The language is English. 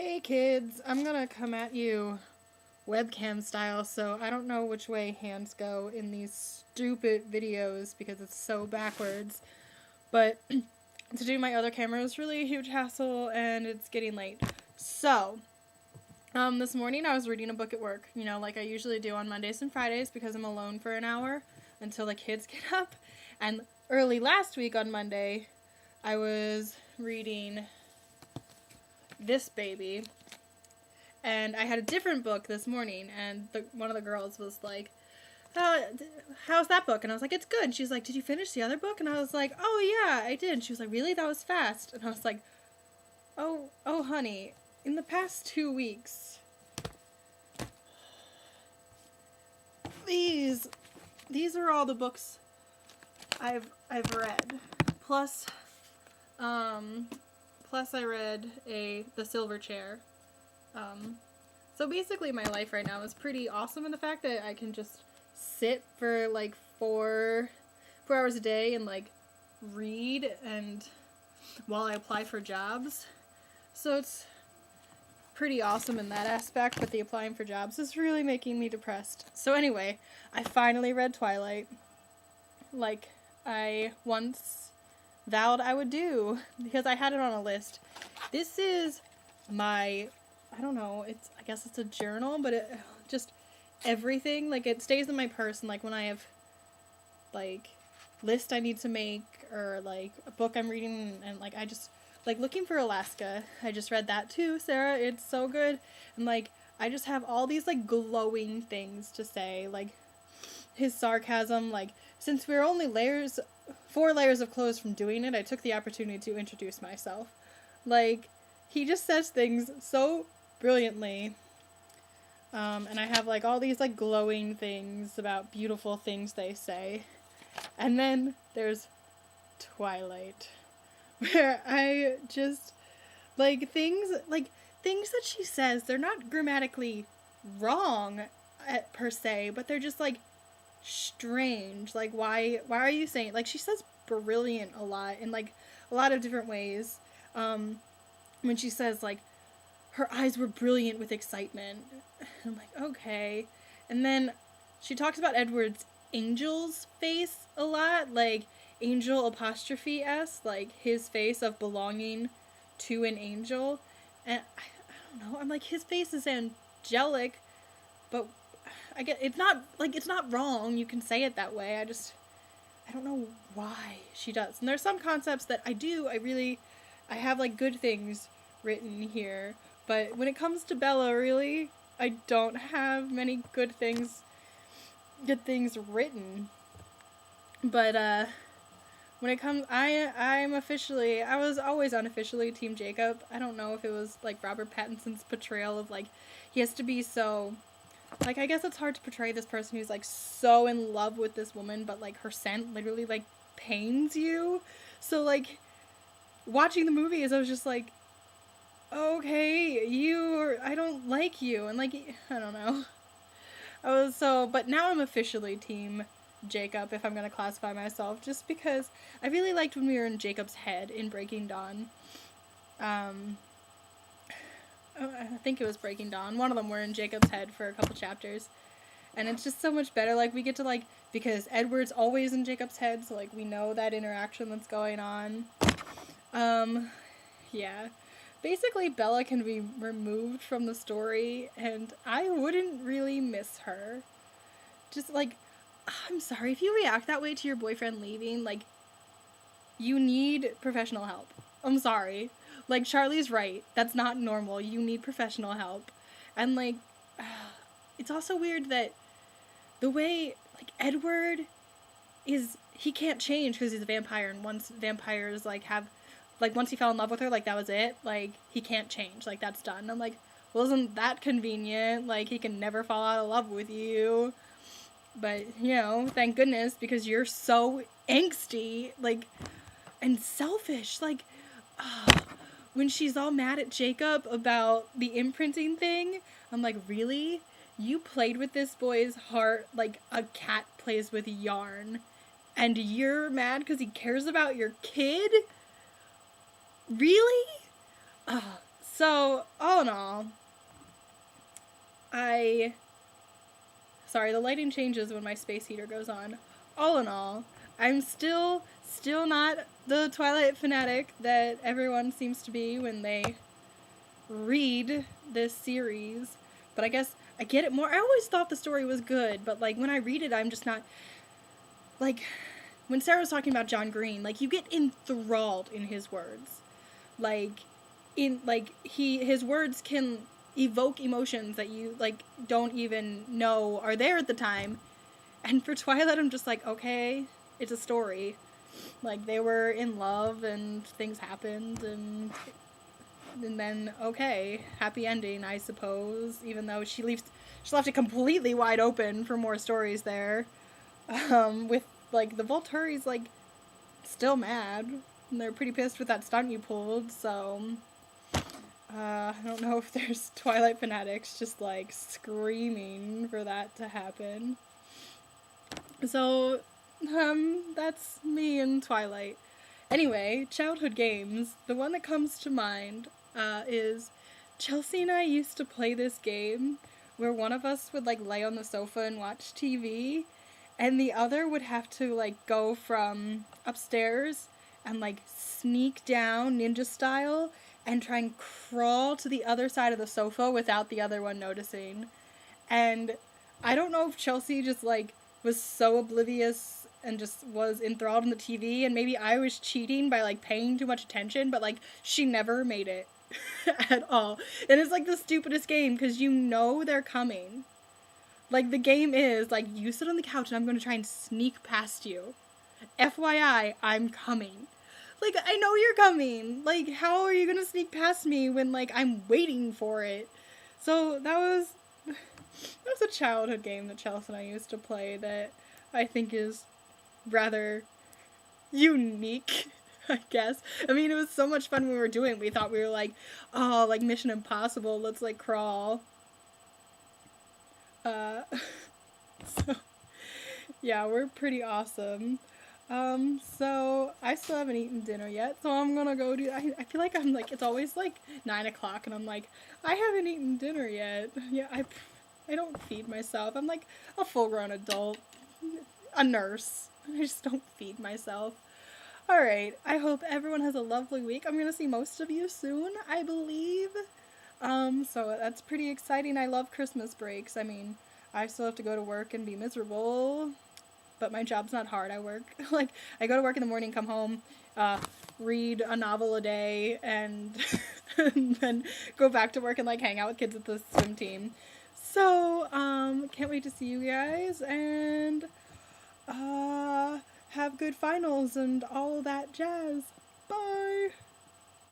Hey kids, I'm gonna come at you webcam style, so I don't know which way hands go in these stupid videos because it's so backwards. But to do my other camera is really a huge hassle and it's getting late. So, this morning I was reading a book at work, like I usually do on Mondays and Fridays because I'm alone for an hour until the kids get up. And early last week on Monday, I was reading this baby, and I had a different book this morning, and one of the girls was like, how's that book? And I was like, it's good. And she's like, did you finish the other book? And I was like, oh yeah, I did. And she was like, really? That was fast. And I was like, oh honey, in the past 2 weeks, these are all the books I've read. Plus I read The Silver Chair. So basically my life right now is pretty awesome in the fact that I can just sit for like 4 hours a day and like read and while I apply for jobs. So it's pretty awesome in that aspect, but the applying for jobs is really making me depressed. So anyway, I finally read Twilight, like I once vowed I would do, because I had it on a list. This is my, I don't know, I guess it's a journal, but it just everything, like it stays in my purse, and like when I have like list I need to make or like a book I'm reading, and like I just like Looking for Alaska, I just read that too, Sarah, it's so good. And like I just have all these like glowing things to say, like his sarcasm, like since we're only 4 layers of clothes from doing it, I took the opportunity to introduce myself. Like he just says things so brilliantly. And I have like all these like glowing things about beautiful things they say. And then there's Twilight, where I just like things that she says, they're not grammatically wrong per se, but they're just like strange. Like why are you saying, like she says brilliant a lot in like a lot of different ways. When she says like her eyes were brilliant with excitement, I'm like, okay. And then she talks about Edward's angel's face a lot, like angel apostrophe s, like his face of belonging to an angel. And I don't know, I'm like, his face is angelic, but I get it's not wrong, you can say it that way. I don't know why she does. And there's some concepts that I have like good things written here, but when it comes to Bella, really, I don't have many good things written. But when it comes, I was always unofficially Team Jacob. I don't know if it was like Robert Pattinson's portrayal of like he has to be so, like, I guess it's hard to portray this person who's like so in love with this woman, but like her scent literally like pains you. So like watching the movies, I was just like, okay, I don't like you, and like I don't know. But now I'm officially Team Jacob, if I'm gonna classify myself, just because I really liked when we were in Jacob's head in Breaking Dawn. I think it was Breaking Dawn. One of them were in Jacob's head for a couple chapters, and it's just so much better. Like we get to like, because Edward's always in Jacob's head, so like we know that interaction that's going on. Yeah. Basically, Bella can be removed from the story, and I wouldn't really miss her. Just like, I'm sorry, if you react that way to your boyfriend leaving, like, you need professional help. I'm sorry. Like, Charlie's right. That's not normal. You need professional help. And, like, it's also weird that the way, like, Edward he can't change because he's a vampire, and once vampires, like, once he fell in love with her, like, that was it. Like, he can't change. Like, that's done. I'm like, well, isn't that convenient? Like, he can never fall out of love with you. But, thank goodness, because you're so angsty, like, and selfish. Like, when she's all mad at Jacob about the imprinting thing, I'm like, really? You played with this boy's heart like a cat plays with yarn, and you're mad because he cares about your kid? Really? So, all in all, sorry, the lighting changes when my space heater goes on. All in all, I'm still not the Twilight fanatic that everyone seems to be when they read this series. But I guess I get it more. I always thought the story was good, but, like, when I read it, I'm just not, like, when Sarah was talking about John Green, like, you get enthralled in his words. Like, his words can evoke emotions that you, like, don't even know are there at the time. And for Twilight, I'm just like, okay, it's a story. Like, they were in love and things happened, and then, okay, happy ending, I suppose, even though she left it completely wide open for more stories there. With, like, the Volturi's, like, still mad, and they're pretty pissed with that stunt you pulled, so I don't know if there's Twilight fanatics just, like, screaming for that to happen. So, that's me and Twilight. Anyway, childhood games. The one that comes to mind, is Chelsea and I used to play this game where one of us would, like, lay on the sofa and watch TV, and the other would have to, like, go from upstairs and, like, sneak down ninja style and try and crawl to the other side of the sofa without the other one noticing. And I don't know if Chelsea just, like, was so oblivious and just was enthralled in the TV, and maybe I was cheating by, like, paying too much attention, but, like, she never made it at all. And it's, like, the stupidest game, because you know they're coming. Like, the game is, like, you sit on the couch and I'm going to try and sneak past you. FYI, I'm coming. Like, I know you're coming. Like, how are you going to sneak past me when, like, I'm waiting for it? So, that was a childhood game that Chelsea and I used to play that I think is rather unique, I guess. I mean, it was so much fun when we were doing it. We thought we were like, oh, like Mission Impossible, let's, like, crawl. So, yeah, we're pretty awesome. So, I still haven't eaten dinner yet, so I'm gonna go do, I feel like I'm, like, it's always, like, 9 o'clock, and I'm like, I haven't eaten dinner yet. Yeah, I don't feed myself. I'm, like, a full-grown adult. A nurse. I just don't feed myself. Alright, I hope everyone has a lovely week. I'm gonna see most of you soon, I believe. So that's pretty exciting. I love Christmas breaks. I mean, I still have to go to work and be miserable, but my job's not hard. I work, like, I go to work in the morning, come home, read a novel a day, and, and then go back to work and, like, hang out with kids at the swim team. So, can't wait to see you guys, and, have good finals and all that jazz. Bye!